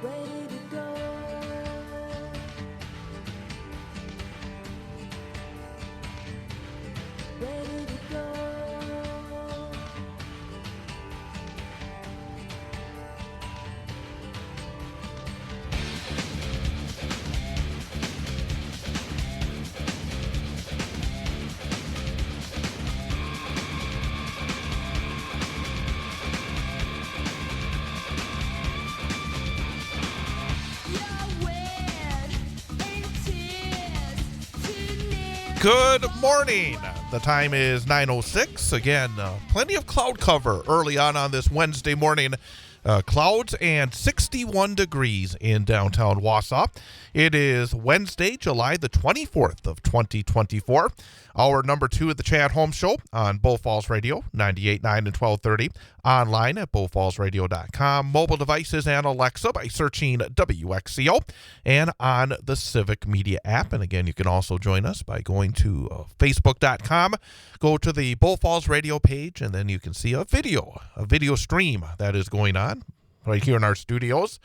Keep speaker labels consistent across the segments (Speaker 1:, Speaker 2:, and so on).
Speaker 1: ready to go. Ready to go.
Speaker 2: Good morning. The time is 9:06. Again, plenty of cloud cover early on this Wednesday morning. Clouds and 61 degrees in downtown Wausau. It is Wednesday, July the 24th of 2024. Hour number 2 of the Chad Holmes Show on Bull Falls Radio, 98.9 and 1230. Online at bullfallsradio.com. Mobile devices and Alexa by searching WXCO. And on the Civic Media app. And again, you can also join us by going to Facebook.com. Go to the Bull Falls Radio page, and then you can see a video stream that is going on right here in our studios.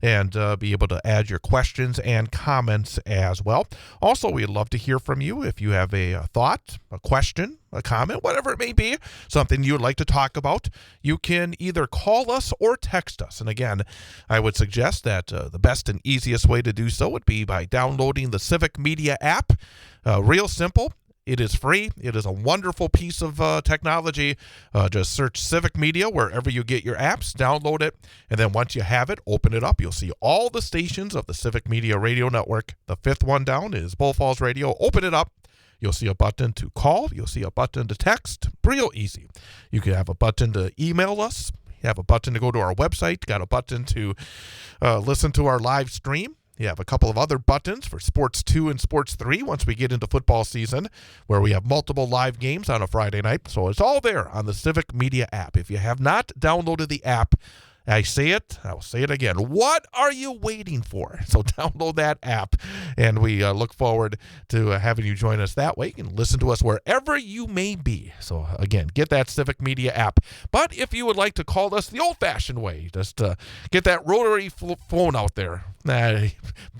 Speaker 2: And be able to add your questions and comments as well. Also, we'd love to hear from you if you have a thought, a question, a comment, whatever it may be, something you would like to talk about. You can either call us or text us. And again, I would suggest that the best and easiest way to do so would be by downloading the Civic Media app. Real simple. It is free. It is a wonderful piece of technology. Just search Civic Media wherever you get your apps, download it, and then once you have it, open it up. You'll see all the stations of the Civic Media Radio Network. The fifth one down is Bull Falls Radio. Open it up. You'll see a button to call. You'll see a button to text. Real easy. You can have a button to email us. You have a button to go to our website. You got a button to listen to our live stream. You have a couple of other buttons for Sports 2 and Sports 3 once we get into football season, where we have multiple live games on a Friday night. So it's all there on the Civic Media app. If you have not downloaded the app, I say it, I'll say it again. What are you waiting for? So download that app, and we look forward to having you join us that way. You can listen to us wherever you may be. So again, get that Civic Media app. But if you would like to call us the old-fashioned way, just get that rotary phone out there.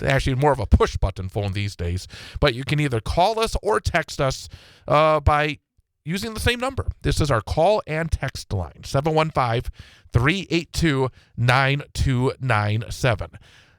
Speaker 2: Actually, more of a push-button phone these days. But you can either call us or text us by using the same number. This is our call and text line, 715-382-9297.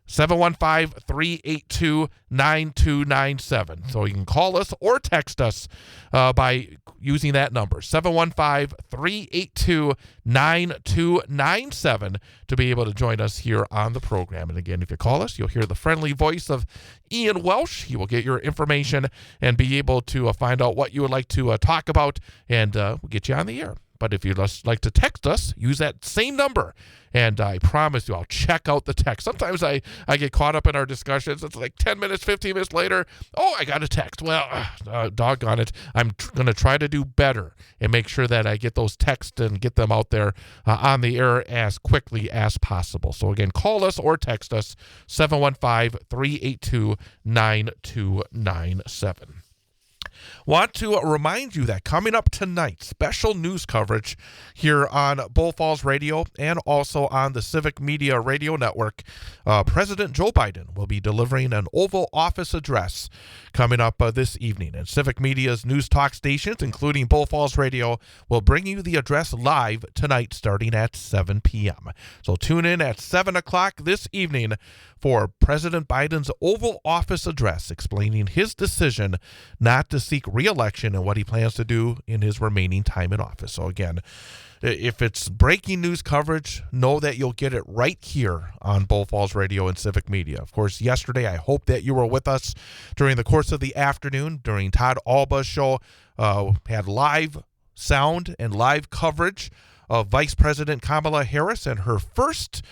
Speaker 2: 715-382-9297. So you can call us or text us by using that number, 715-382-9297, to be able to join us here on the program. And again, if you call us, you'll hear the friendly voice of Ian Welsh. He will get your information and be able to find out what you would like to talk about, and we'll get you on the air. But if you'd just like to text us, use that same number. And I promise you, I'll check out the text. Sometimes I get caught up in our discussions. It's like 10 minutes, 15 minutes later. Oh, I got a text. Well, doggone it. I'm going to try to do better and make sure that I get those texts and get them out there on the air as quickly as possible. So again, call us or text us, 715-382-9297. Want to remind you that coming up tonight, special news coverage here on Bull Falls Radio and also on the Civic Media Radio Network. President Joe Biden will be delivering an Oval Office address coming up this evening. And Civic Media's news talk stations, including Bull Falls Radio, will bring you the address live tonight starting at 7 p.m. So tune in at 7 o'clock this evening for President Biden's Oval Office address explaining his decision not to seek re-election and what he plans to do in his remaining time in office. So again, if it's breaking news coverage, know that you'll get it right here on Bull Falls Radio and Civic Media. Of course, yesterday, I hope that you were with us during the course of the afternoon during Todd Alba's show. Had live sound and live coverage of Vice President Kamala Harris and her first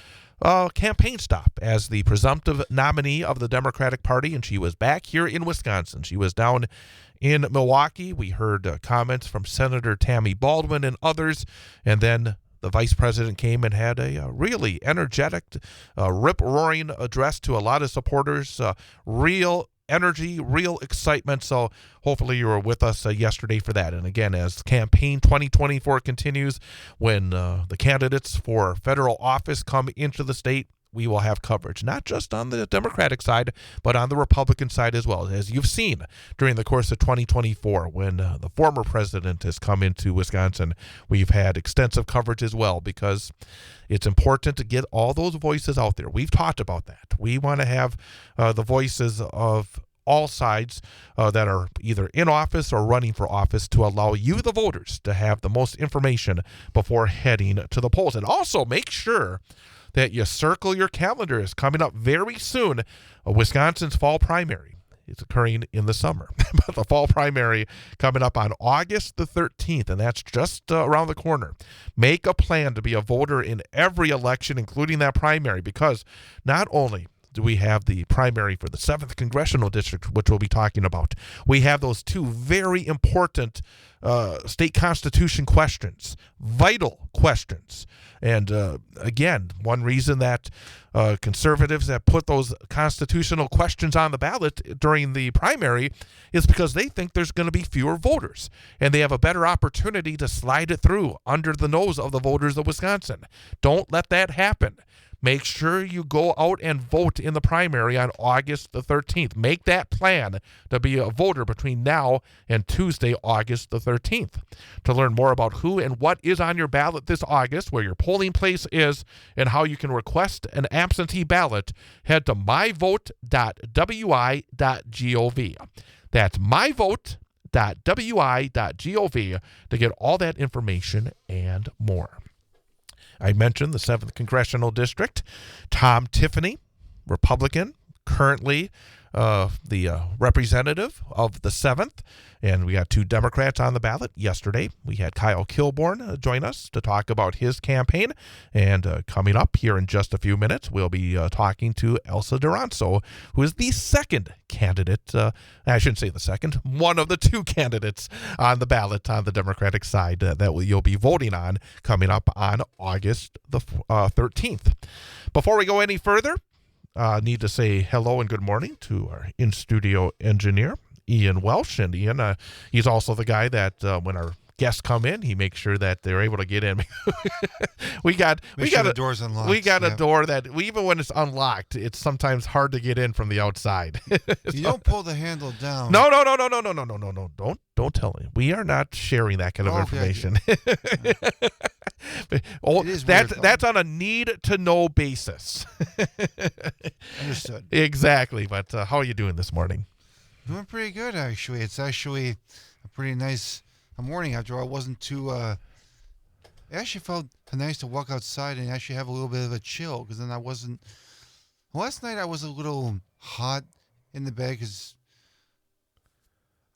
Speaker 2: campaign stop as the presumptive nominee of the Democratic Party, and she was back here in Wisconsin. She was down in Milwaukee. We heard comments from Senator Tammy Baldwin and others, and then the vice president came and had a really energetic, rip-roaring address to a lot of supporters, real energy, real excitement. So hopefully you were with us yesterday for that. And again, as campaign 2024 continues, when the candidates for federal office come into the state, we will have coverage, not just on the Democratic side, but on the Republican side as well. As you've seen during the course of 2024, when the former president has come into Wisconsin, we've had extensive coverage as well, because it's important to get all those voices out there. We've talked about that. We want to have the voices of all sides that are either in office or running for office, to allow you, the voters, to have the most information before heading to the polls. And also make sure that you circle your calendars. Coming up very soon, Wisconsin's fall primary. It's occurring in the summer, but the fall primary coming up on August the 13th, and that's just around the corner. Make a plan to be a voter in every election, including that primary, because not only do we have the primary for the 7th Congressional District, which we'll be talking about, we have those two very important state constitution questions, vital questions. And again, one reason that conservatives have put those constitutional questions on the ballot during the primary is because they think there's going to be fewer voters, and they have a better opportunity to slide it through under the nose of the voters of Wisconsin. Don't let that happen. Make sure you go out and vote in the primary on August the 13th. Make that plan to be a voter between now and Tuesday, August the 13th. To learn more about who and what is on your ballot this August, where your polling place is, and how you can request an absentee ballot, head to myvote.wi.gov. That's myvote.wi.gov to get all that information and more. I mentioned the 7th Congressional District. Tom Tiffany, Republican, currently the representative of the 7th. And we got two Democrats on the ballot. Yesterday, we had Kyle Kilborn join us to talk about his campaign. And coming up here in just a few minutes, we'll be talking to Elsa Duranceau, who is the second candidate. I shouldn't say the second, one of the two candidates on the ballot on the Democratic side that you'll be voting on coming up on August the 13th. Before we go any further, need to say hello and good morning to our in-studio engineer, Ian Welsh. And Ian, he's also the guy that when our guests come in, he makes sure that they're able to get in. we got
Speaker 3: the door's unlocked.
Speaker 2: We got a door that even when it's unlocked, it's sometimes hard to get in from the outside.
Speaker 3: You don't pull the handle down.
Speaker 2: No. Don't tell him. We are not sharing that kind of information. That's on a need-to-know basis.
Speaker 3: Understood.
Speaker 2: Exactly. But how are you doing this morning?
Speaker 3: Doing pretty good, actually. It's actually a pretty nice morning after all. It wasn't too... it actually felt nice to walk outside and actually have a little bit of a chill, because then I wasn't... Last night I was a little hot in the bed because...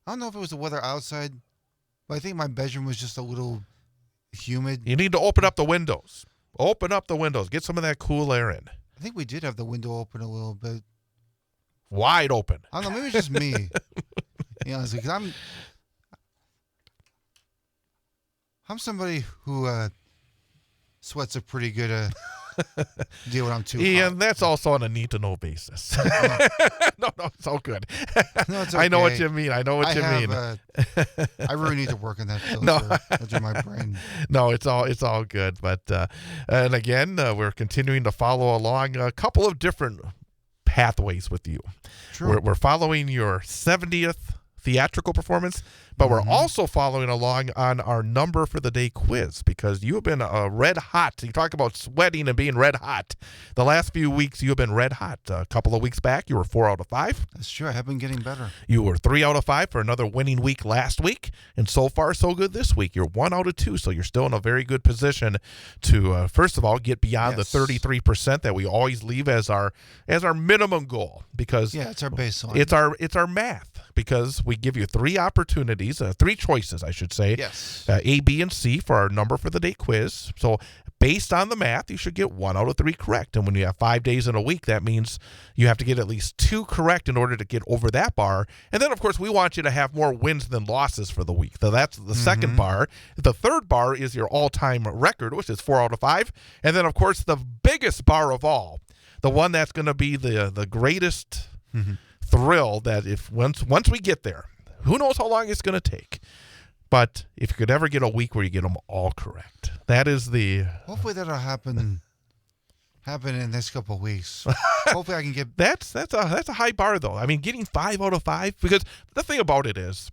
Speaker 3: I don't know if it was the weather outside, but I think my bedroom was just a little humid.
Speaker 2: You need to open up the windows. Open up the windows. Get some of that cool air in.
Speaker 3: I think we did have the window open a little bit.
Speaker 2: Wide open.
Speaker 3: I don't know. Maybe it's just me. Honestly, because I'm somebody who sweats a pretty good deal when I'm too hot.
Speaker 2: And that's also on a need-to-know basis. No, it's all good.
Speaker 3: No, it's okay.
Speaker 2: I know what you mean. I mean.
Speaker 3: I really need to work on that filter in my brain.
Speaker 2: No, it's all good. But and again, we're continuing to follow along a couple of different pathways with you.
Speaker 3: True.
Speaker 2: We're following your 70th theatrical performance, but we're also following along on our number for the day quiz, because you have been red hot. You talk about sweating and being red hot. The last few weeks, you have been red hot. A couple of weeks back, you were 4 out of 5.
Speaker 3: That's true. I have been getting better.
Speaker 2: You were 3 out of 5 for another winning week last week, and so far so good this week. You're 1 out of 2, so you're still in a very good position to first of all get beyond the 33% that we always leave as our minimum goal, because
Speaker 3: it's our baseline.
Speaker 2: It's our math, because we give you 3 opportunities, 3 choices, I should say.
Speaker 3: Yes.
Speaker 2: A, B, and C for our number for the day quiz. So based on the math, you should get 1 out of 3 correct. And when you have 5 days in a week, that means you have to get at least 2 correct in order to get over that bar. And then, of course, we want you to have more wins than losses for the week. So that's the second bar. The third bar is your all-time record, which is 4 out of 5. And then, of course, the biggest bar of all, the one that's going to be the greatest thrill, that if once we get there, who knows how long it's going to take. But if you could ever get a week where you get them all correct, that is the...
Speaker 3: Hopefully that'll happen happen in the next couple of weeks. Hopefully I can get...
Speaker 2: That's a high bar, though. I mean, getting 5 out of 5, because the thing about it is,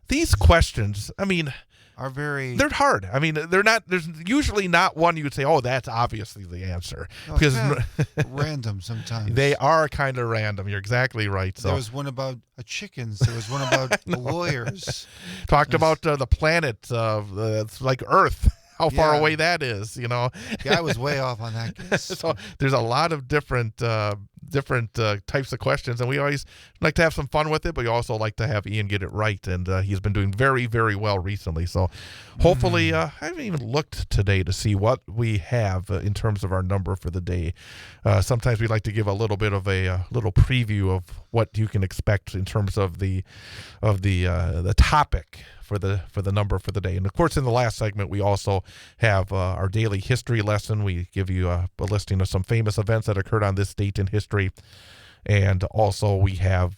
Speaker 2: these questions, I mean...
Speaker 3: are very...
Speaker 2: They're hard. I mean, they're not... There's usually not one you would say, oh, that's obviously the answer.
Speaker 3: No,
Speaker 2: because
Speaker 3: it's kind of random sometimes.
Speaker 2: They are kind of random. You're exactly right. So
Speaker 3: there was one about chickens. There was one about lawyers.
Speaker 2: Talked about the planet, it's like Earth. How far
Speaker 3: Yeah.
Speaker 2: away that is, you know.
Speaker 3: Yeah, I was way off on that guess.
Speaker 2: So there's a lot of different types of questions, and we always like to have some fun with it, but we also like to have Ian get it right, and he's been doing very, very well recently. So hopefully, I haven't even looked today to see what we have in terms of our number for the day. Sometimes we like to give a little bit of a little preview of what you can expect in terms of the topic for the number for the day. And of course, in the last segment, we also have our daily history lesson. We give you a listing of some famous events that occurred on this date in history. And also we have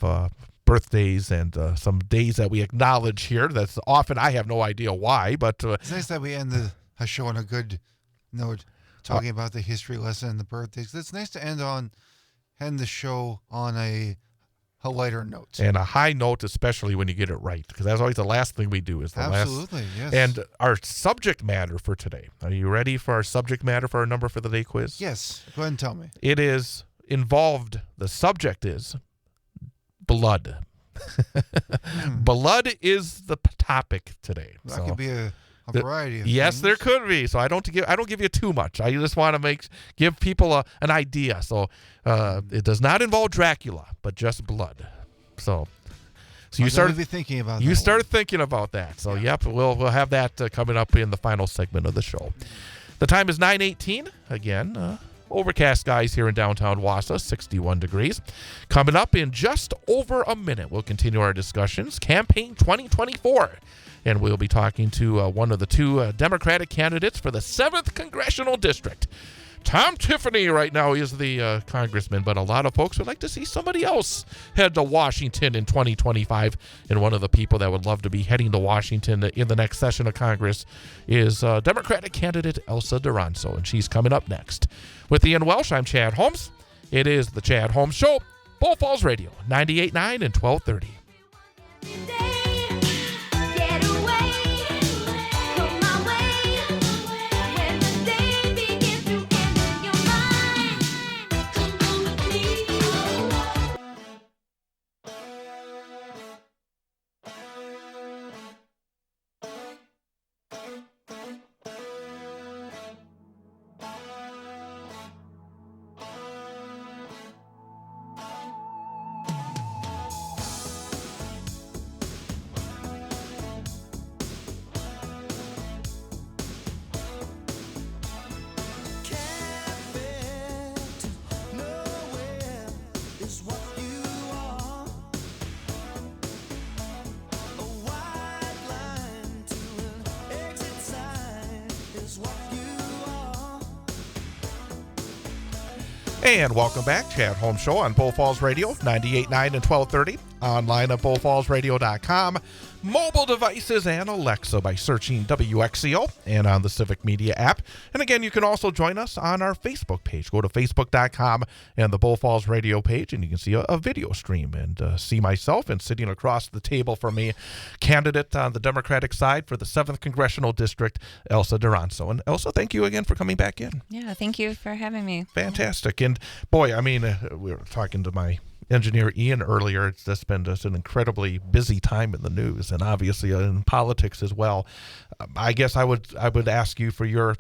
Speaker 2: birthdays and some days that we acknowledge here. That's often, I have no idea why, but...
Speaker 3: it's nice that we end the show on a good note, talking about the history lesson and the birthdays. It's nice to end the show on a lighter note.
Speaker 2: And a high note, especially when you get it right, because that's always the last thing we do is the
Speaker 3: Absolutely,
Speaker 2: last.
Speaker 3: yes.
Speaker 2: And our subject matter for today. Are you ready for our subject matter for our number for the day quiz?
Speaker 3: Yes. Go ahead and tell me.
Speaker 2: It is involved, the subject is blood. Blood is the topic today.
Speaker 3: That could be a variety of
Speaker 2: yes,
Speaker 3: things.
Speaker 2: there could be. So I don't give you too much. I just want to give people an idea. So it does not involve Dracula, but just blood. So you started
Speaker 3: thinking about
Speaker 2: you
Speaker 3: that
Speaker 2: started
Speaker 3: one.
Speaker 2: thinking about that. So
Speaker 3: Yeah.
Speaker 2: yep, we'll have that coming up in the final segment of the show. The time is 9:18. Again, overcast skies here in downtown Wausau, 61 degrees. Coming up in just over a minute, we'll continue our discussions. Campaign 2024. And we'll be talking to one of the two Democratic candidates for the 7th Congressional District. Tom Tiffany right now is the congressman, but a lot of folks would like to see somebody else head to Washington in 2025. And one of the people that would love to be heading to Washington in the next session of Congress is Democratic candidate Elsa Duranceau, and she's coming up next. With Ian Welsh, I'm Chad Holmes. It is the Chad Holmes Show, Bull Falls Radio, 98.9 and 1230.
Speaker 1: Get away, come my way. When the day begins to end in your mind, come with me.
Speaker 2: And welcome back, Chad Holmes Show on Bull Falls Radio, 98.9 and 1230, online at bullfallsradio.com, mobile devices and Alexa by searching WXCO, and on the Civic Media app. And again, you can also join us on our Facebook page. Go to facebook.com and the Bull Falls Radio page, and you can see a video stream and see myself, and sitting across the table from me, candidate on the Democratic side for the 7th Congressional District, Elsa Duranceau. And Elsa, thank you again for coming back in.
Speaker 4: Yeah, thank you for having me.
Speaker 2: Fantastic. And boy, I mean, we were talking to my engineer Ian earlier. It's just been an incredibly busy time in the news, and obviously in politics as well. I guess I would ask you for your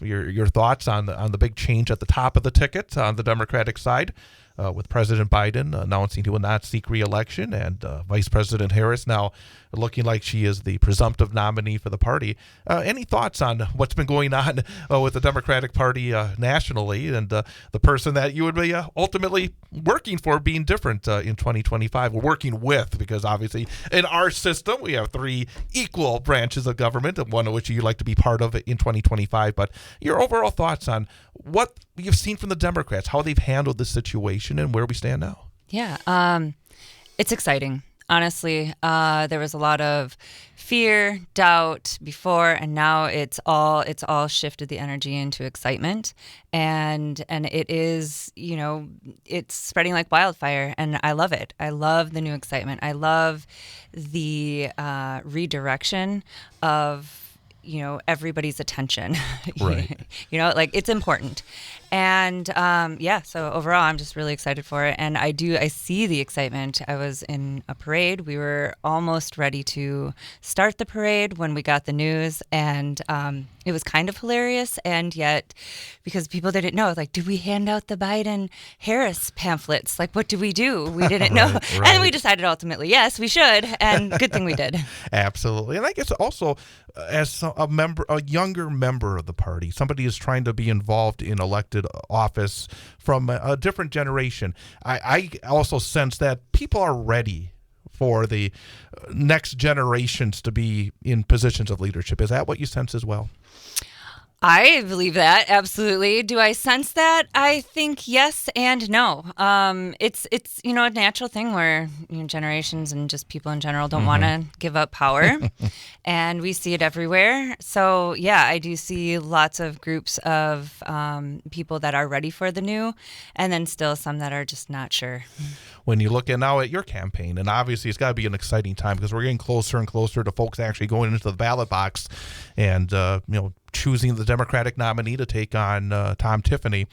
Speaker 2: thoughts on the big change at the top of the ticket on the Democratic side, with President Biden announcing he will not seek re-election, and Vice President Harris now looking like she is the presumptive nominee for the party. Any thoughts on what's been going on with the Democratic Party nationally, and the person that you would be ultimately working for being different in 2025? We're working with, because obviously in our system we have three equal branches of government, and one of which you'd like to be part of in 2025. But your overall thoughts on what you've seen from the Democrats, how they've handled this situation, and where we stand now.
Speaker 4: Yeah, it's exciting. Honestly, there was a lot of fear, doubt before, and now it's all shifted the energy into excitement, and it is, it's spreading like wildfire, and I love it. I love the new excitement. I love the redirection of everybody's attention.
Speaker 2: Right.
Speaker 4: Like it's important. And so overall, I'm just really excited for it. And I see the excitement. I was in a parade. We were almost ready to start the parade when we got the news. And it was kind of hilarious. And yet, because people didn't know, like, did we hand out the Biden-Harris pamphlets? Like, what do? We didn't know.
Speaker 2: Right.
Speaker 4: And we decided ultimately, yes, we should. And good thing we did.
Speaker 2: Absolutely. And I guess also as a younger member of the party, somebody is trying to be involved in elected office from a different generation. I also sense that people are ready for the next generations to be in positions of leadership. Is that what you sense as well?
Speaker 4: I believe that, absolutely. Do I sense that? I think yes and no. It's a natural thing where generations and just people in general don't want to give up power, and we see it everywhere. So yeah, I do see lots of groups of people that are ready for the new, and then still some that are just not sure.
Speaker 2: When you look now at your campaign, and obviously it's got to be an exciting time because we're getting closer and closer to folks actually going into the ballot box and choosing the Democratic nominee to take on Tom Tiffany.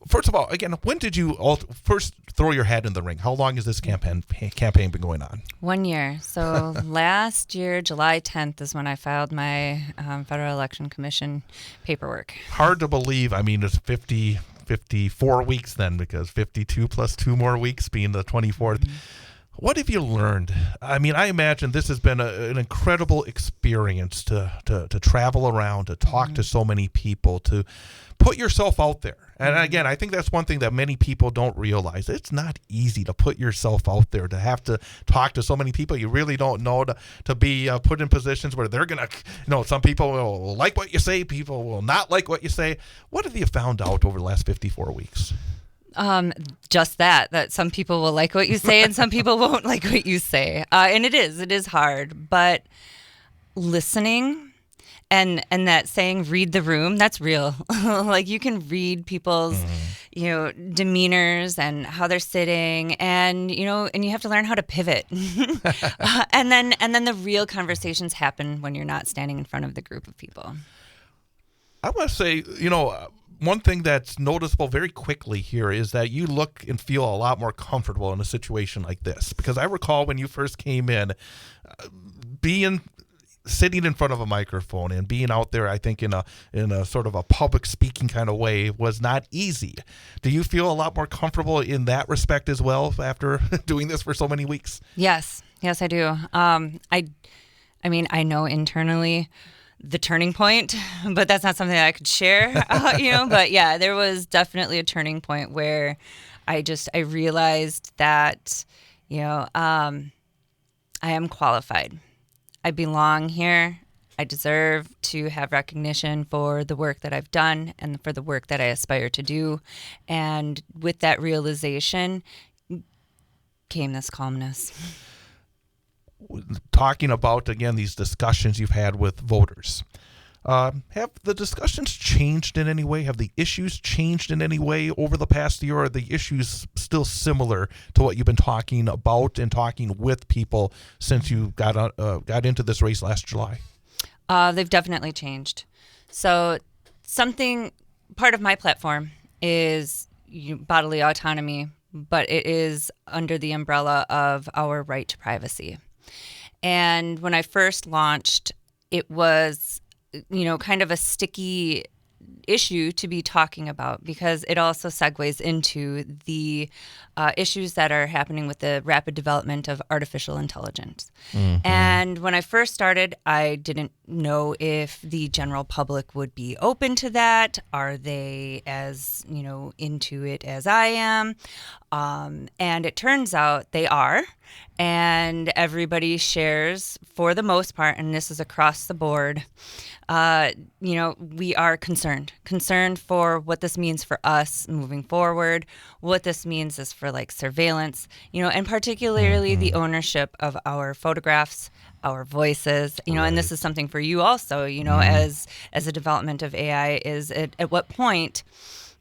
Speaker 2: First of all, again, when did you first throw your hat in the ring? How long has this campaign been going on?
Speaker 4: 1 year. So last year, July 10th is when I filed my Federal Election Commission paperwork.
Speaker 2: Hard to believe. I mean, it's 54 weeks then, because 52 plus 2 more weeks being the 24th. What have you learned? I mean, I imagine this has been an incredible experience to travel around, to talk to so many people, to put yourself out there. And again, I think that's one thing that many people don't realize. It's not easy to put yourself out there, to have to talk to so many people you really don't know, to be put in positions where they're going to, some people will like what you say, people will not like what you say. What have you found out over the last 54 weeks?
Speaker 4: Just that some people will like what you say and some people won't like what you say. And it is hard, but listening and that saying, read the room, that's real. Like you can read people's, demeanors and how they're sitting, and you have to learn how to pivot. and then the real conversations happen when you're not standing in front of the group of people.
Speaker 2: I want to say, one thing that's noticeable very quickly here is that you look and feel a lot more comfortable in a situation like this. Because I recall when you first came in, sitting in front of a microphone and being out there, I think in a sort of a public speaking kind of way was not easy. Do you feel a lot more comfortable in that respect as well after doing this for so many weeks?
Speaker 4: Yes, I do. I I know internally the turning point, but that's not something that I could share, but yeah, there was definitely a turning point where I realized that, I am qualified. I belong here. I deserve to have recognition for the work that I've done and for the work that I aspire to do. And with that realization came this calmness.
Speaker 2: Talking about, again, these discussions you've had with voters. Have the discussions changed in any way? Have the issues changed in any way over the past year? Or are the issues still similar to what you've been talking about and talking with people since you got into this race last July?
Speaker 4: They've definitely changed. So part of my platform is bodily autonomy, but it is under the umbrella of our right to privacy. And when I first launched, it was, kind of a sticky issue to be talking about because it also segues into the issues that are happening with the rapid development of artificial intelligence. And when I first started, I didn't know if the general public would be open to that. Are they as, into it as I am? And it turns out they are. and everybody shares for the most part, and this is across the board. We are concerned for what this means for us moving forward, what this means is for like surveillance, and particularly the ownership of our photographs, our voices, and this is something for you also, as a development of AI is at what point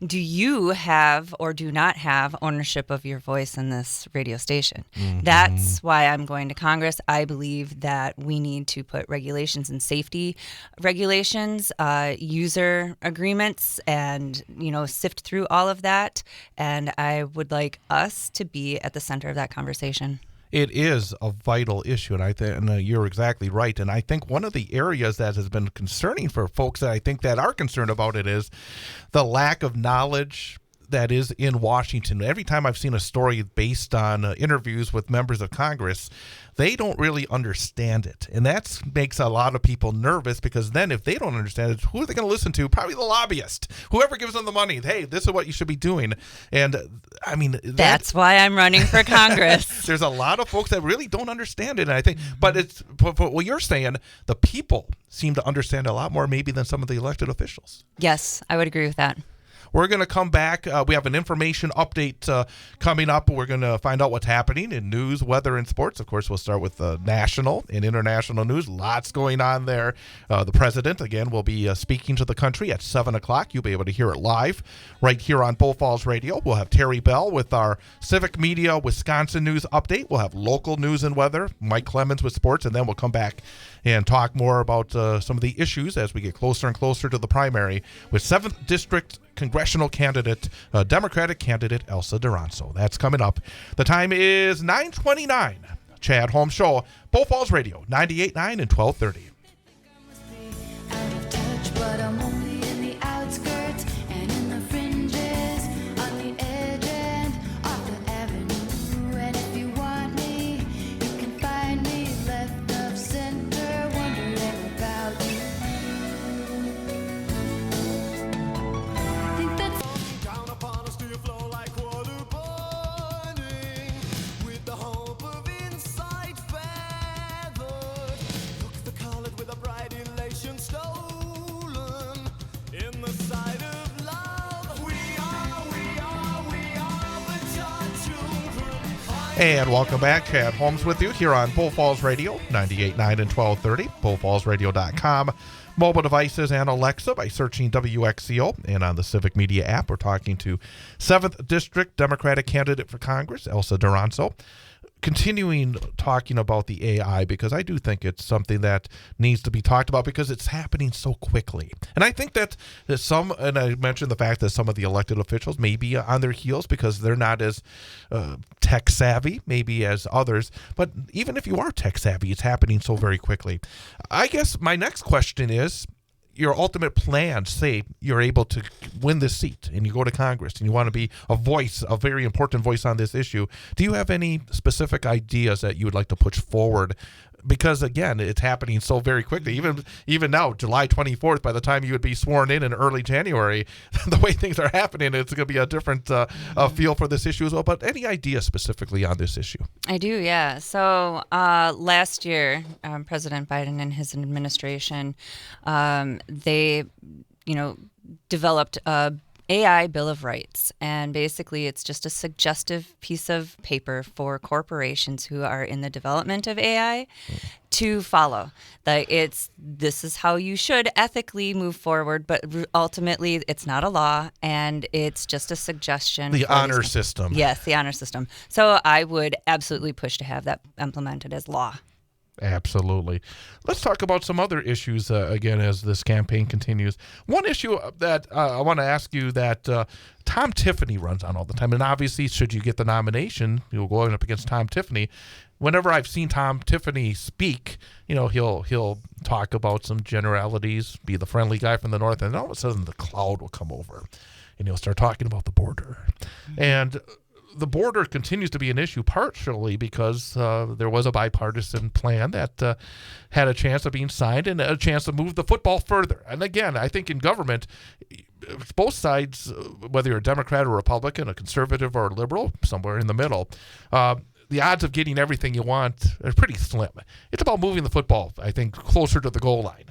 Speaker 4: do you have or do not have ownership of your voice in this radio station? That's why I'm going to Congress. I believe that we need to put regulations and safety regulations, user agreements, and, sift through all of that. And I would like us to be at the center of that conversation.
Speaker 2: It is a vital issue, and you're exactly right. And I think one of the areas that has been concerning for folks that I think that are concerned about it is the lack of knowledge that is in Washington. Every time I've seen a story based on interviews with members of Congress, they don't really understand it. And that makes a lot of people nervous, because then if they don't understand it, who are they going to listen to? Probably the lobbyist, whoever gives them the money. Hey, this is what you should be doing. And I mean,
Speaker 4: that's why I'm running for Congress.
Speaker 2: There's a lot of folks that really don't understand it. And I think, but what you're saying, the people seem to understand a lot more maybe than some of the elected officials.
Speaker 4: Yes, I would agree with that.
Speaker 2: We're going to come back. We have an information update coming up. We're going to find out what's happening in news, weather, and sports. Of course, we'll start with national and international news. Lots going on there. The president, again, will be speaking to the country at 7 o'clock. You'll be able to hear it live right here on Bull Falls Radio. We'll have Terry Bell with our Civic Media Wisconsin news update. We'll have local news and weather, Mike Clemens with sports, and then we'll come back and talk more about some of the issues as we get closer and closer to the primary with 7th District Congressional candidate, Democratic candidate Elsa Duranceau. That's coming up. The time is 9:29. Chad Holmes Show, Bull Falls Radio, 98.9 and 1230.
Speaker 1: Out of touch, but I'm only in the outskirts and in the fringes, on the edge and off the avenue. And if you want me, you can find me left of center, wondering about you. Think that's
Speaker 5: Down upon us, do you flow like water burning with the hope of insight feathered? Look the colored with a bright elation stolen in the sight of love. We are the children.
Speaker 2: And welcome back. Chad Holmes with you here on Bull Falls Radio, 98.9 and 1230, bullfallsradio.com. Mobile devices and Alexa by searching WXCO, and on the Civic Media app. We're talking to 7th District Democratic candidate for Congress, Elsa Duranceau. Continuing talking about the AI, because I do think it's something that needs to be talked about because it's happening so quickly. And I think that and I mentioned the fact that some of the elected officials may be on their heels because they're not as tech savvy maybe as others. But even if you are tech savvy, it's happening so very quickly. I guess my next question is, your ultimate plan, say you're able to win this seat and you go to Congress and you want to be a voice, a very important voice on this issue. Do you have any specific ideas that you would like to push forward? Because, again, it's happening so very quickly. Even now, July 24th, by the time you would be sworn in early January, the way things are happening, it's going to be a different feel for this issue as well. But any ideas specifically on this issue?
Speaker 4: I do, yeah. So last year, President Biden and his administration, they, developed a AI Bill of Rights, and basically it's just a suggestive piece of paper for corporations who are in the development of AI to follow. This is how you should ethically move forward, but ultimately it's not a law, and it's just a suggestion.
Speaker 2: The honor system.
Speaker 4: Yes, the honor system. So I would absolutely push to have that implemented as law.
Speaker 2: Absolutely. Let's talk about some other issues, again, as this campaign continues. One issue that I want to ask you that Tom Tiffany runs on all the time, and obviously, should you get the nomination, you'll go up against Tom Tiffany. Whenever I've seen Tom Tiffany speak, he'll talk about some generalities, be the friendly guy from the north, and all of a sudden the cloud will come over, and he'll start talking about the border. Mm-hmm. And the border continues to be an issue, partially because there was a bipartisan plan that had a chance of being signed and a chance to move the football further. And again, I think in government, both sides, whether you're a Democrat or Republican, a conservative or a liberal, somewhere in the middle, the odds of getting everything you want are pretty slim. It's about moving the football, I think, closer to the goal line.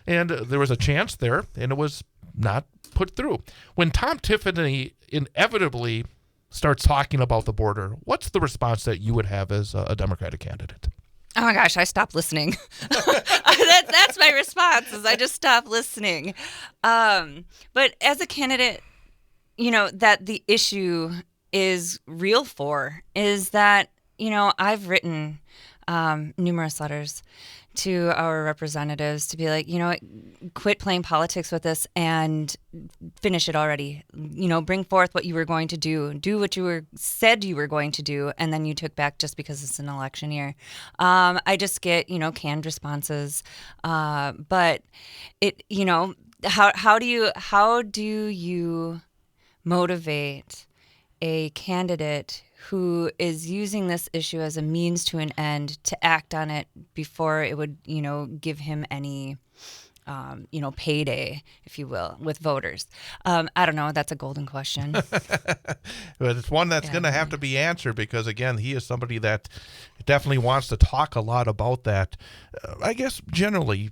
Speaker 2: And there was a chance there, and it was not put through. When Tom Tiffany inevitably starts talking about the border, what's the response that you would have as a Democratic candidate?
Speaker 4: Oh my gosh, I stopped listening. That's my response, is I just stopped listening. But as a candidate, that the issue is real for is that, I've written numerous letters to our representatives to be like, quit playing politics with us and finish it already. Bring forth what you were going to do what you said you were going to do, and then you took back just because it's an election year. I just get, canned responses. But it, how do you motivate a candidate who is using this issue as a means to an end to act on it before it would, give him any, payday, if you will, with voters? I don't know. That's a golden question.
Speaker 2: But it's one that's going to have to be answered because, again, he is somebody that definitely wants to talk a lot about that. I guess generally,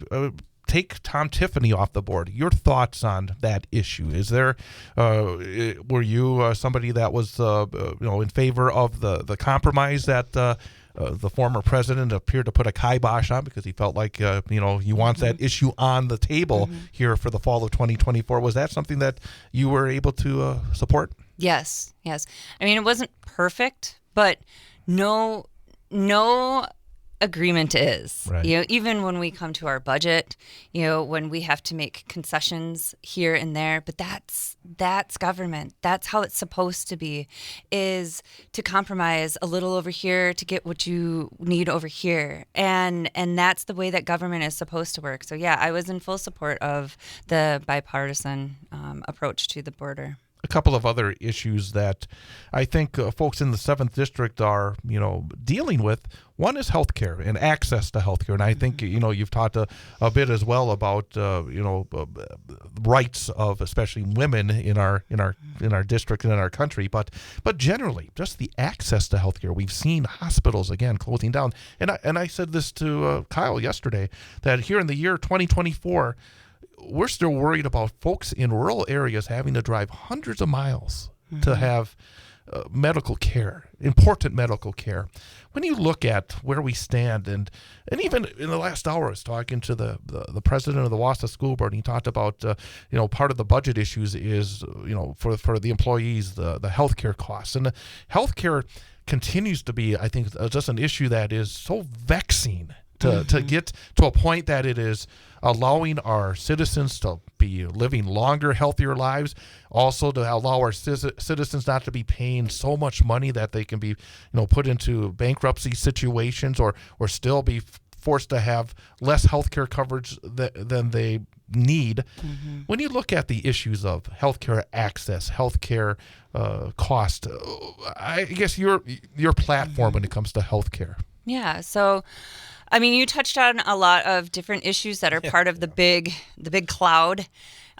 Speaker 2: take Tom Tiffany off the board. Your thoughts on that issue? Is there, were you somebody that was, in favor of the compromise that the former president appeared to put a kibosh on because he felt like, he wants that issue on the table here for the fall of 2024? Was that something that you were able to support?
Speaker 4: Yes. I mean, it wasn't perfect, but no agreement is,
Speaker 2: right.
Speaker 4: Even when we come to our budget, when we have to make concessions here and there, but that's government. That's how it's supposed to be, is to compromise a little over here to get what you need over here. And that's the way that government is supposed to work. So yeah, I was in full support of the bipartisan approach to the border.
Speaker 2: A couple of other issues that I think folks in the 7th District are, dealing with. One is healthcare and access to healthcare. And I think, you've talked a bit as well about, rights of especially women in our district and in our country. But generally, just the access to healthcare. We've seen hospitals, again, closing down. And I said this to Kyle yesterday, that here in the year 2024, we're still worried about folks in rural areas having to drive hundreds of miles to have medical care, important medical care. When you look at where we stand, and even in the last hour, I was talking to the president of the Wausau School Board, and he talked about, part of the budget issues is, for the employees, the healthcare costs. And the healthcare continues to be, I think, just an issue that is so vexing to get to a point that it is allowing our citizens to be living longer, healthier lives, also to allow our citizens not to be paying so much money that they can be, put into bankruptcy situations or still be forced to have less healthcare coverage than they need. When you look at the issues of healthcare access, healthcare cost, I guess your platform when it comes to healthcare.
Speaker 4: Yeah. So, I mean, you touched on a lot of different issues that are part of the big cloud.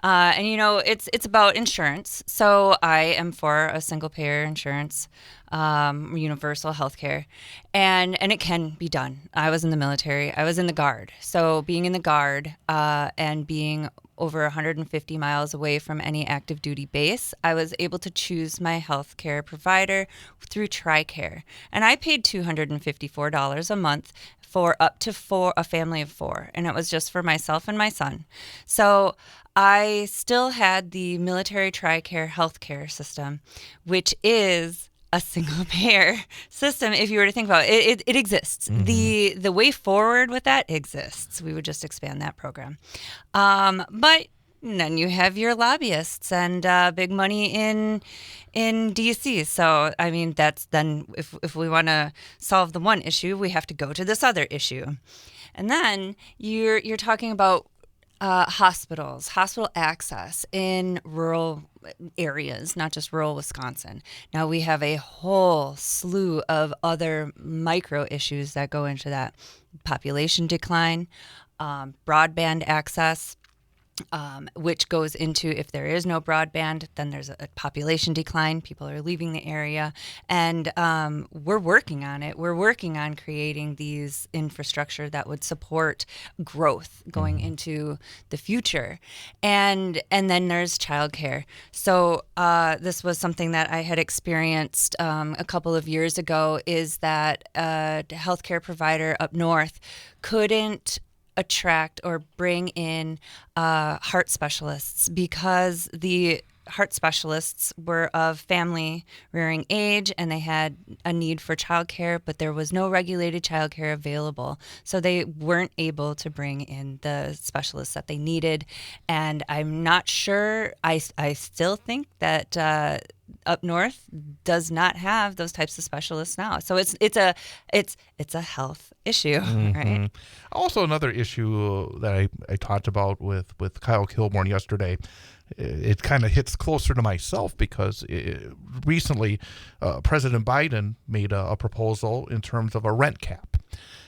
Speaker 4: And it's about insurance. So I am for a single payer insurance, universal health care, and it can be done. I was in the military. I was in the Guard. So being in the Guard and being over 150 miles away from any active duty base, I was able to choose my health care provider through TRICARE. And I paid $254 a month for up to a family of 4. And it was just for myself and my son. So I still had the military TRICARE healthcare system, which is a single payer system. If you were to think about it, it exists. The way forward with that exists. We would just expand that program. But then you have your lobbyists and big money in DC. So I mean, that's then if we want to solve the one issue, we have to go to this other issue, and then you're talking about hospital access in rural areas, not just rural Wisconsin. Now we have a whole slew of other micro issues that go into that: population decline, broadband access. which goes into if there is no broadband, then there's a population decline. People are leaving the area. And we're working on it. We're working on creating these infrastructure that would support growth going into the future. And then there's childcare. So this was something that I had experienced a couple of years ago, is that a healthcare provider up north couldn't attract or bring in heart specialists because the heart specialists were of family rearing age and they had a need for childcare, but there was no regulated childcare available. So they weren't able to bring in the specialists that they needed. And I'm not sure, I still think that up north does not have those types of specialists now. So it's a health issue, right?
Speaker 2: Also, another issue that I talked about with Kyle Kilborn yesterday, it kind of hits closer to myself because recently President Biden made a proposal in terms of a rent cap.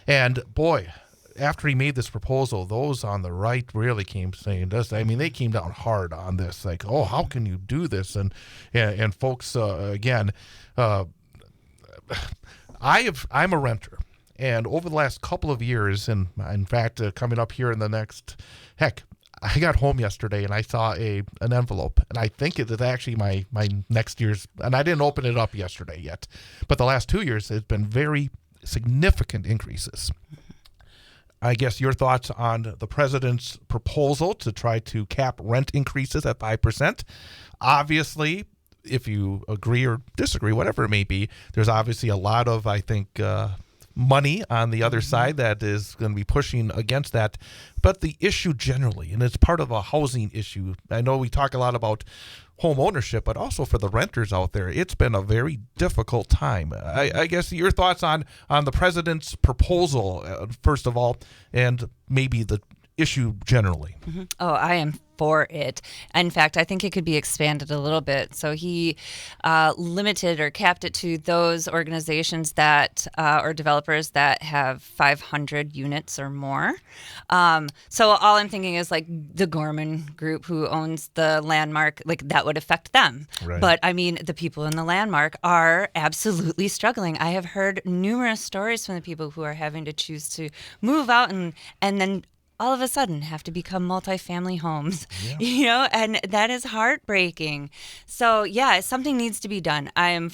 Speaker 2: And boy, after he made this proposal, those on the right really came saying this. I mean, they came down hard on this, like, oh, how can you do this? And folks, again, I'm a renter. And over the last couple of years, and in fact, coming up here in the next, I got home yesterday and I saw an envelope, and I think it is actually my next year's, and I didn't open it up yesterday yet, but the last 2 years it's been very significant increases. I guess your thoughts on the president's proposal to try to cap rent increases at 5%. Obviously, if you agree or disagree, whatever it may be, there's obviously a lot of, I think, money on the other side that is going to be pushing against that. But the issue generally, and it's part of a housing issue, I know we talk a lot about home ownership, but also for the renters out there, it's been a very difficult time. I guess your thoughts on the president's proposal, first of all, and maybe the issue generally.
Speaker 4: Oh, I am for it. In fact, I think it could be expanded a little bit. So he limited or capped it to those organizations that or developers that have 500 units or more. So all I'm thinking is like the Gorman Group, who owns the Landmark, like that would affect them.
Speaker 2: Right.
Speaker 4: But I mean, the people in the Landmark are absolutely struggling. I have heard numerous stories from the people who are having to choose to move out and then all of a sudden have to become multifamily homes, and that is heartbreaking. So yeah, something needs to be done. I am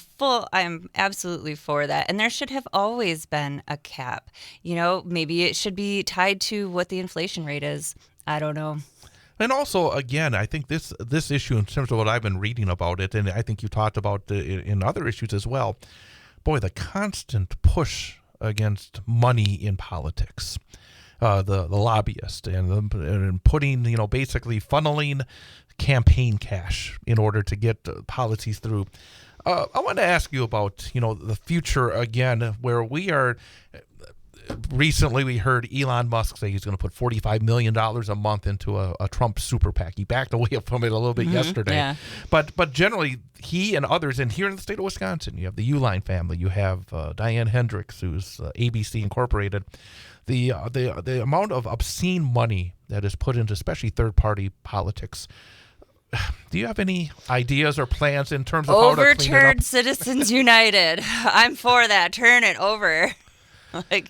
Speaker 4: absolutely for that. And there should have always been a cap. Maybe it should be tied to what the inflation rate is. I don't know.
Speaker 2: And also, again, I think this issue, in terms of what I've been reading about it, and I think you talked about in other issues as well, boy, the constant push against money in politics. The lobbyist and putting, basically funneling campaign cash in order to get policies through. I want to ask you about, the future again, where we are. Recently, we heard Elon Musk say he's going to put $45 million a month into a Trump super PAC. He backed away from it a little bit yesterday. Yeah. But generally, he and others, and here in the state of Wisconsin, you have the Uline family. You have Diane Hendricks, who's ABC Incorporated. The amount of obscene money that is put into especially third-party politics. Do you have any ideas or plans in terms of how to clean it up?
Speaker 4: Overturn Citizens United. I'm for that. Turn it over. But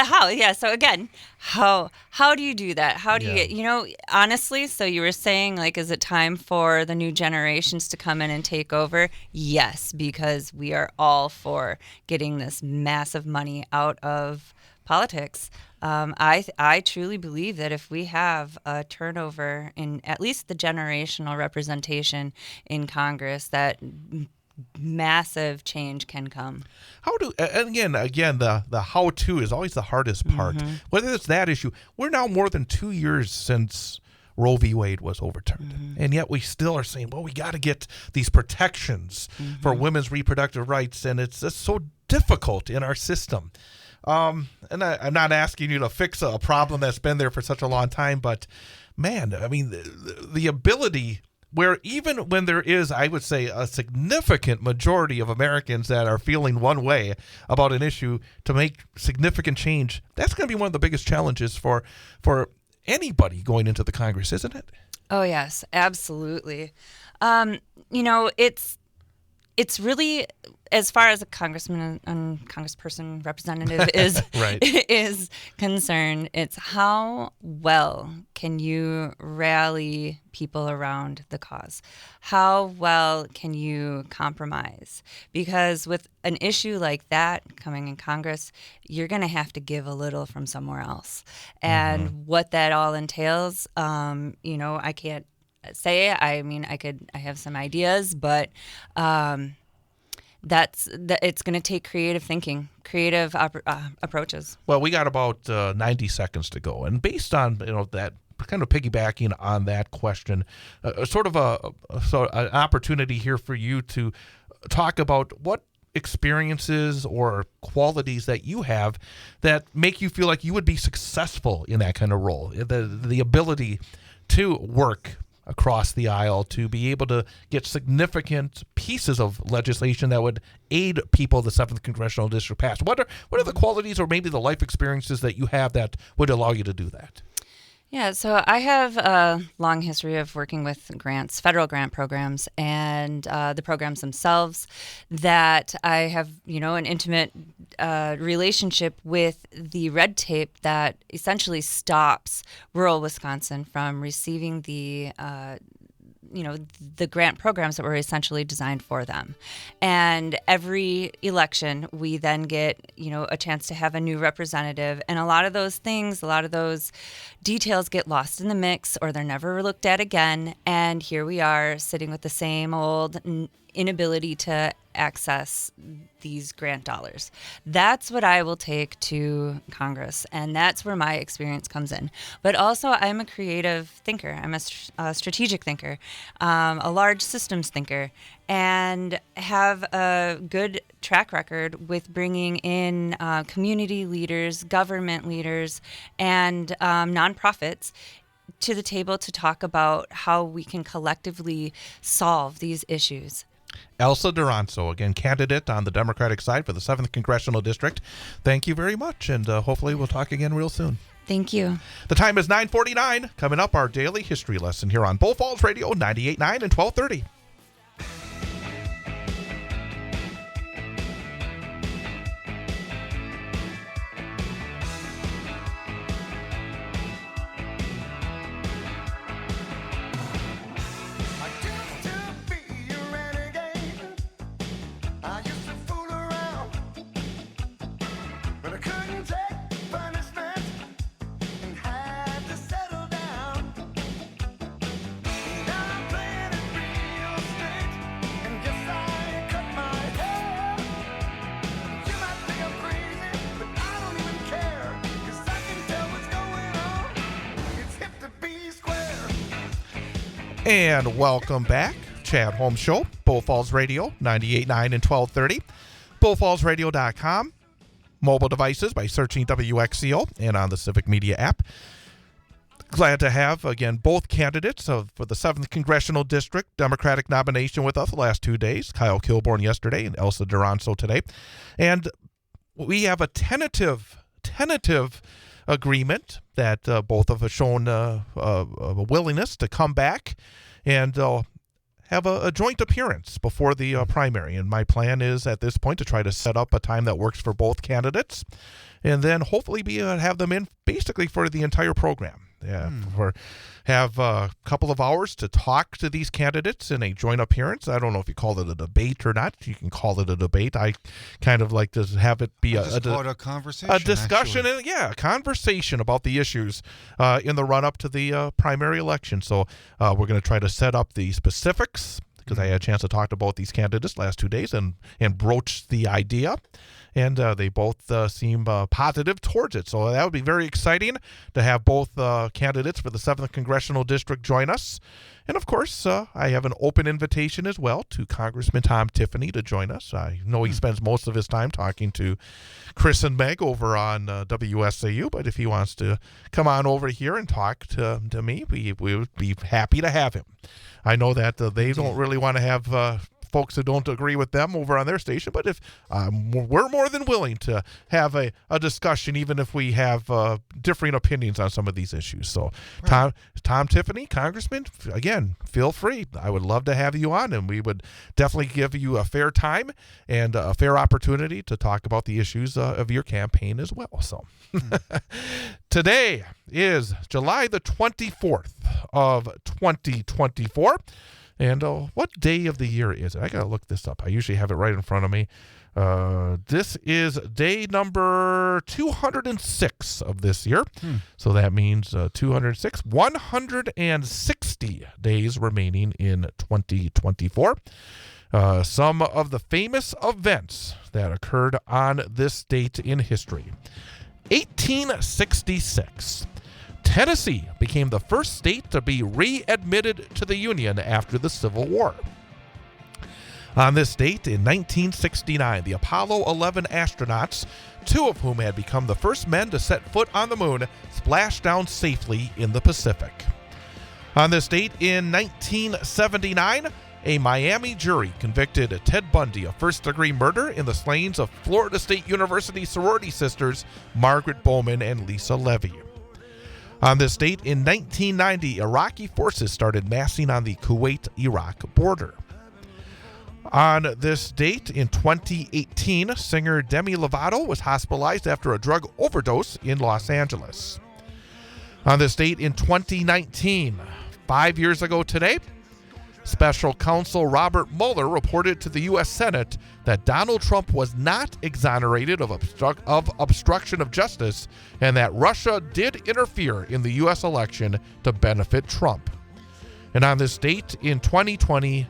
Speaker 4: how? Yeah. So again, how do you do that? How do you get, honestly, so you were saying, is it time for the new generations to come in and take over? Yes, because we are all for getting this massive money out of politics. I truly believe that if we have a turnover in at least the generational representation in Congress, that massive change can come.
Speaker 2: Again, the how-to is always the hardest part. Whether it's that issue, we're now more than 2 years since Roe v. Wade was overturned. And yet we still are saying, well, we got to get these protections for women's reproductive rights. And it's just so difficult in our system. And I'm not asking you to fix a problem that's been there for such a long time, but man, I mean, the ability where even when there is, I would say, a significant majority of Americans that are feeling one way about an issue, to make significant change, that's going to be one of the biggest challenges for anybody going into the Congress, isn't it?
Speaker 4: Oh, yes, absolutely. It's really, as far as a congressman and congressperson representative is
Speaker 2: Right.
Speaker 4: is concerned, it's how well can you rally people around the cause? How well can you compromise? Because with an issue like that coming in Congress, you're going to have to give a little from somewhere else. And what that all entails, I can't say. I mean, I have some ideas, but it's going to take creative thinking, creative approaches.
Speaker 2: Well, we got about 90 seconds to go, and based on that, kind of piggybacking on that question, sort of an opportunity here for you to talk about what experiences or qualities that you have that make you feel like you would be successful in that kind of role, the ability to work across the aisle, to be able to get significant pieces of legislation that would aid people the 7th Congressional District passed. What are the qualities or maybe the life experiences that you have that would allow you to do that?
Speaker 4: Yeah, so I have a long history of working with grants, federal grant programs, and the programs themselves, that I have, an intimate relationship with the red tape that essentially stops rural Wisconsin from receiving the grant programs that were essentially designed for them. And every election, we then get, a chance to have a new representative. And a lot of those details get lost in the mix, or they're never looked at again. And here we are sitting with the same old inability to access these grant dollars. That's what I will take to Congress, and that's where my experience comes in. But also, I'm a creative thinker. I'm a strategic thinker, a large systems thinker, and have a good track record with bringing in community leaders, government leaders, and nonprofits to the table to talk about how we can collectively solve these issues.
Speaker 2: Elsa Duranceau, again, candidate on the Democratic side for the 7th Congressional District. Thank you very much, and hopefully we'll talk again real soon.
Speaker 4: Thank you.
Speaker 2: The time is 9:49. Coming up, our daily history lesson here on Bull Falls Radio, 98.9 and 1230.
Speaker 5: I used to be a renegade. I used to fool around, but I couldn't take punishment and had to settle down. Now I'm playing it real estate, and yes, I cut my hair. You might think I'm crazy, but I don't even care, 'cause I can tell what's going on. It's hip to be square.
Speaker 2: And welcome back. Chad Holmes Show, Bull Falls Radio, 98.9 and 1230. BullFallsRadio.com. Mobile devices by searching WXCO and on the Civic Media app. Glad to have, again, both candidates for the 7th Congressional District Democratic nomination with us the last 2 days. Kyle Kilborn yesterday and Elsa Duranceau today. And we have a tentative agreement that both of us shown a willingness to come back and have a joint appearance before the primary. And my plan is at this point to try to set up a time that works for both candidates, and then hopefully have them in basically for the entire program. Yeah, have a couple of hours to talk to these candidates in a joint appearance. I don't know if you call it a debate or not. You can call it a debate. I kind of like to have it be
Speaker 3: Just call it a conversation.
Speaker 2: a discussion,
Speaker 3: actually.
Speaker 2: a conversation about the issues in the run-up to the primary election. So we're going to try to set up the specifics, because I had a chance to talk to both these candidates last 2 days and broach the idea. And they both seem positive towards it. So that would be very exciting to have both candidates for the 7th Congressional District join us. And, of course, I have an open invitation as well to Congressman Tom Tiffany to join us. I know he spends most of his time talking to Chris and Meg over on WSAU, but if he wants to come on over here and talk to me, we would be happy to have him. I know that they don't really want to have folks that don't agree with them over on their station. But if we're more than willing to have a discussion, even if we have differing opinions on some of these issues. So,
Speaker 3: Right.
Speaker 2: Tom Tiffany, Congressman, again, feel free. I would love to have you on, and we would definitely give you a fair time and a fair opportunity to talk about the issues of your campaign as well. So, today is July the 24th of 2024. And what day of the year is it? I got to look this up. I usually have it right in front of me. This is day number 206 of this year. So that means 206, 160 days remaining in 2024. Some of the famous events that occurred on this date in history. 1866. Tennessee became the first state to be readmitted to the Union after the Civil War. On this date in 1969, the Apollo 11 astronauts, two of whom had become the first men to set foot on the moon, splashed down safely in the Pacific. On this date in 1979, a Miami jury convicted Ted Bundy of first-degree murder in the slayings of Florida State University sorority sisters Margaret Bowman and Lisa Levy. On this date in 1990, Iraqi forces started massing on the Kuwait-Iraq border. On this date in 2018, singer Demi Lovato was hospitalized after a drug overdose in Los Angeles. On this date in 2019, 5 years ago today, Special Counsel Robert Mueller reported to the U.S. Senate that Donald Trump was not exonerated of obstruction of justice and that Russia did interfere in the U.S. election to benefit Trump. And on this date in 2020,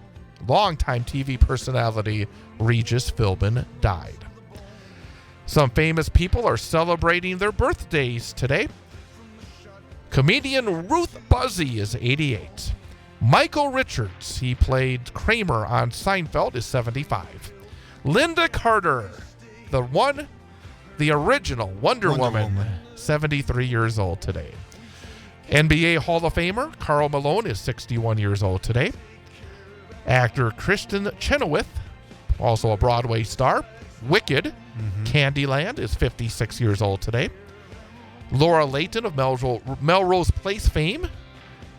Speaker 2: longtime TV personality Regis Philbin died. Some famous people are celebrating their birthdays today. Comedian Ruth Buzzy is 88. Michael Richards, he played Kramer on Seinfeld, is 75. Linda Carter, the original Wonder Woman, 73 years old today. NBA Hall of Famer Karl Malone is 61 years old today. Actor Kristen Chenoweth, also a Broadway star, Wicked, Candyland, is 56 years old today. Laura Layton of Melrose Place fame,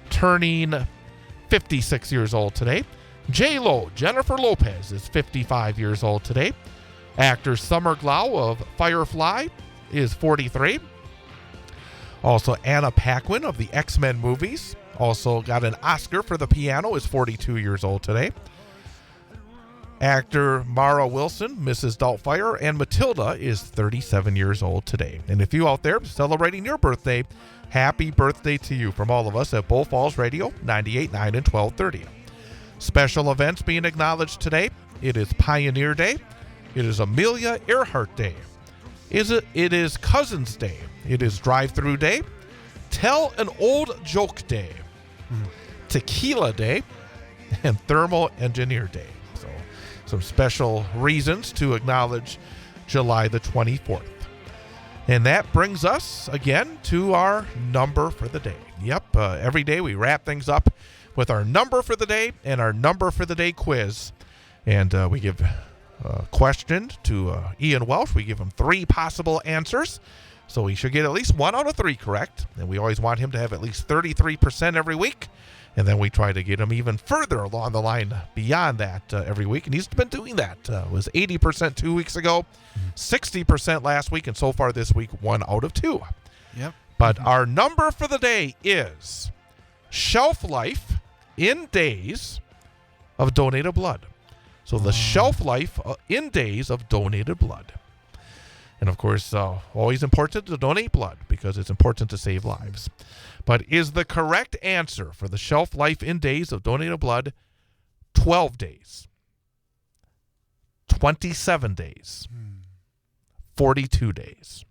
Speaker 2: turning 56 years old today. J-Lo, Jennifer Lopez, is 55 years old today. Actor Summer Glau of Firefly is 43. Also, Anna Paquin of the X-Men movies, also got an Oscar for the piano, is 42 years old today. Actor Mara Wilson, Mrs. Doubtfire, and Matilda is 37 years old today. And if you out there celebrating your birthday, happy birthday to you from all of us at Bull Falls Radio, 98.9 and 1230. Special events being acknowledged today. It is Pioneer Day. It is Amelia Earhart Day. It is Cousins Day. It is Drive-Thru Day. Tell an Old Joke Day. Tequila Day. And Thermal Engineer Day. So some special reasons to acknowledge July the 24th. And that brings us, again, to our number for the day. Yep, every day we wrap things up with our number for the day and our number for the day quiz. And we give a question to Ian Welsh. We give him 3 possible answers. So he should get at least 1 out of 3 correct. And we always want him to have at least 33% every week. And then we try to get him even further along the line beyond that every week. And he's been doing that. It was 80% 2 weeks ago, 60% last week, and so far this week, 1 out of 2.
Speaker 3: Yep.
Speaker 2: But our number for the day is shelf life in days of donated blood. So the shelf life in days of donated blood. And of course, always important to donate blood because it's important to save lives. But is the correct answer for the shelf life in days of donated blood 12 days, 27 days, 42 days?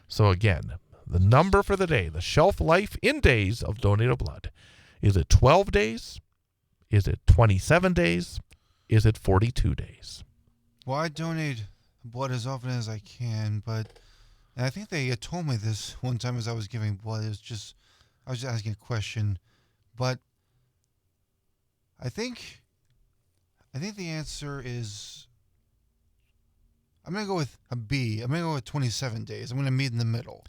Speaker 2: So again, the number for the day, the shelf life in days of donated blood. Is it 12 days? Is it 27 days? Is it 42 days?
Speaker 3: Well, I donate blood as often as I can, and I think they told me this one time as I was giving blood. I was just asking a question, but I think I think the answer is. I'm going to go with a B. I'm going to go with 27 days. I'm going to meet in the middle.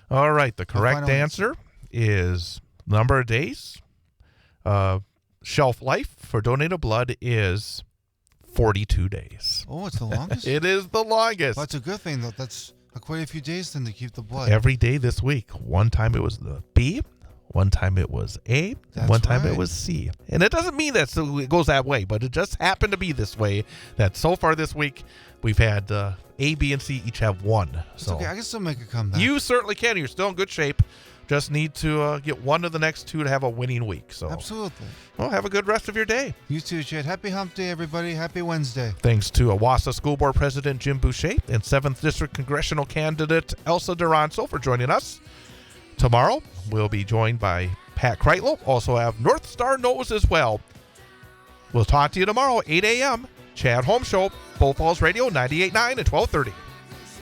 Speaker 2: All right. The correct
Speaker 3: final
Speaker 2: answer is number of days. Shelf life for donated blood is 42 days.
Speaker 3: Oh, it's the longest?
Speaker 2: It is the longest.
Speaker 3: Well, that's a good thing, though. That's quite a few days then to keep the blood.
Speaker 2: Every day this week. One time it was the B. One time it was A.
Speaker 3: That's
Speaker 2: One time it
Speaker 3: right.
Speaker 2: was C. And it doesn't mean that it goes that way, but it just happened to be this way that so far this week we've had A, B, and C each have one.
Speaker 3: It's
Speaker 2: So
Speaker 3: okay. I can still make a comeback.
Speaker 2: you certainly can. You're still in good shape. Just need to get one of the next two to have a winning week. So,
Speaker 3: Absolutely.
Speaker 2: well, have a good rest of your day.
Speaker 3: You too, Chad. Happy Hump Day, everybody. Happy Wednesday.
Speaker 2: Thanks to Owasso School Board President Jim Boucher and 7th District Congressional candidate Elsa Duranceau for joining us. Tomorrow, we'll be joined by Pat Kreitlow. Also have North Star Knows as well. We'll talk to you tomorrow, 8 a.m. Chad Home Show, Bull Falls Radio, 98.9 and 1230.